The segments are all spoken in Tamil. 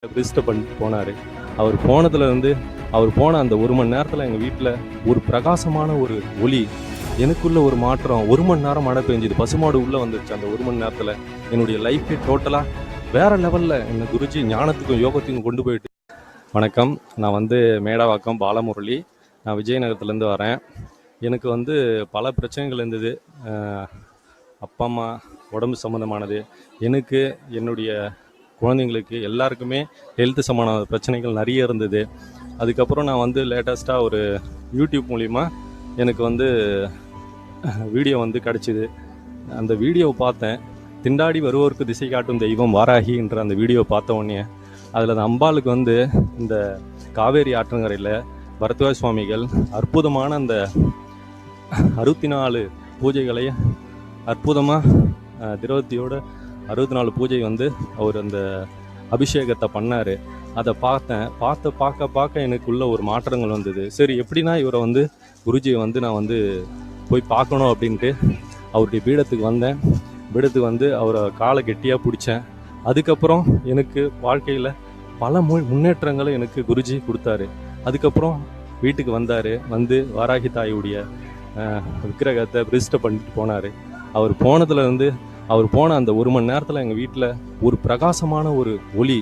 ரிஜிஸ்டர் பண்ணிட்டு போனார். அவர் போனதுலேருந்து அவர் போன அந்த 1 மணி நேரத்தில் எங்கள் வீட்டில் ஒரு பிரகாசமான ஒரு ஒளி, எனக்குள்ள ஒரு மாற்றம். 1 மணி நேரம் மழை பெஞ்சுது, பசுமாடு உள்ளே வந்துருச்சு. அந்த 1 மணி நேரத்தில் என்னுடைய லைஃபே டோட்டலாக வேறு லெவலில் என்னை குருஜி ஞானத்துக்கும் யோகத்துக்கும் கொண்டு போயிட்டு. வணக்கம், நான் மேடவாக்கம் பாலமுரளி. நான் விஜயநகரத்துலேருந்து வரேன். எனக்கு பல பிரச்சனைகள் இருந்தது. அப்பா அம்மா உடம்பு சம்மந்தமானது, எனக்கு என்னுடைய குழந்தைங்களுக்கு எல்லாருக்குமே ஹெல்த் சம்மந்தமான பிரச்சனைகள் நிறைய இருந்தது. அதுக்கப்புறம் நான் லேட்டஸ்ட்டாக ஒரு யூடியூப் மூலிமா எனக்கு வீடியோ கிடச்சிது. அந்த வீடியோவை பார்த்தேன். திண்டாடி வருவோருக்கு திசை காட்டும் தெய்வம் வாராகின்ற அந்த வீடியோ பார்த்த உடனே அதில் அந்த அம்பாளுக்கு இந்த காவேரி ஆற்றங்கரையில் பரத்வாஜ சுவாமிகள் அற்புதமான அந்த 64 பூஜைகளை அற்புதமாக திரவத்தியோட 64 பூஜை அவர் அந்த அபிஷேகத்தை பண்ணார். அதை பார்க்க எனக்குள்ள ஒரு மாற்றங்கள் வந்தது. சரி, எப்படின்னா இவரை குருஜியை நான் போய் பார்க்கணும் அப்படின்ட்டு அவருடைய பீடத்துக்கு வந்தேன். பீடத்துக்கு அவரை காலை கெட்டியாக பிடிச்சேன். அதுக்கப்புறம் எனக்கு வாழ்க்கையில் பல முன்னேற்றங்களை எனக்கு குருஜி கொடுத்தாரு. அதுக்கப்புறம் வீட்டுக்கு வந்தார். வாராகி தாயுடைய விக்கிரகத்தை ரிஜிஸ்டர் பண்ணிட்டு போனார். அவர் போன அந்த 1 மணி நேரத்தில் எங்கள் வீட்டில் ஒரு பிரகாசமான ஒரு ஒளி,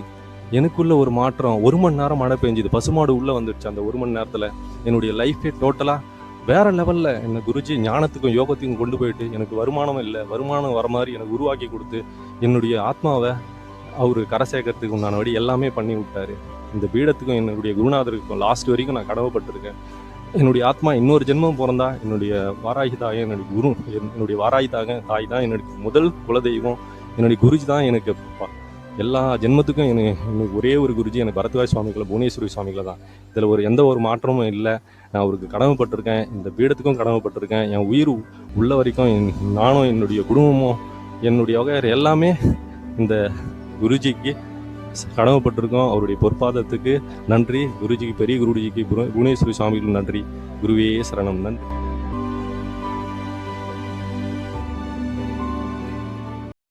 எனக்குள்ள ஒரு மாற்றம். 1 மணி நேரம் மழை பெஞ்சுது, பசுமாடு உள்ளே வந்துடுச்சு. அந்த 1 மணி நேரத்தில் என்னுடைய லைஃபே டோட்டலாக வேறு லெவலில் என்னை குருஜி ஞானத்துக்கும் யோகத்துக்கும் கொண்டு போயிட்டு, எனக்கு வருமானம் வர மாதிரி எனக்கு உருவாக்கி கொடுத்து என்னுடைய ஆத்மாவை அவர் கரை சேர்க்கறதுக்கு உண்டான வழி எல்லாமே பண்ணி விட்டார். இந்த பீடத்துக்கும் என்னுடைய குருநாதருக்கும் லாஸ்ட் வரைக்கும் நான் கடமைப்பட்டிருக்கேன். என்னுடைய ஆத்மா இன்னொரு ஜென்மம் பிறந்தா என்னுடைய வாராகி தாயை, என்னுடைய வாராகி தாய் தான் என்னுடைய முதல் குலதெய்வம். என்னுடைய குருஜி தான் எனக்கு எல்லா ஜென்மத்துக்கும் எனக்கு ஒரே ஒரு குருஜி, எனக்கு பரத்வாஜ சுவாமிகளை, புவனேஸ்வரி சுவாமிகளை தான். இதில் எந்த ஒரு மாற்றமும் இல்லை. நான் அவருக்கு கடமைப்பட்டிருக்கேன், இந்த பீடத்துக்கும் கடமைப்பட்டிருக்கேன். என் உயிர் உள்ள வரைக்கும் நானும் என்னுடைய குடும்பமும் என்னுடைய வகையர் எல்லாமே இந்த குருஜிக்கு கடமைப்பட்டிருக்கோம். அவருடைய பொற்பாதத்துக்கு நன்றி. குருஜிக்கு, பெரிய குருஜிக்கு, புவனேஸ்வரி சுவாமிகளுக்கு நன்றி. குருவே சரணம். நன்றி.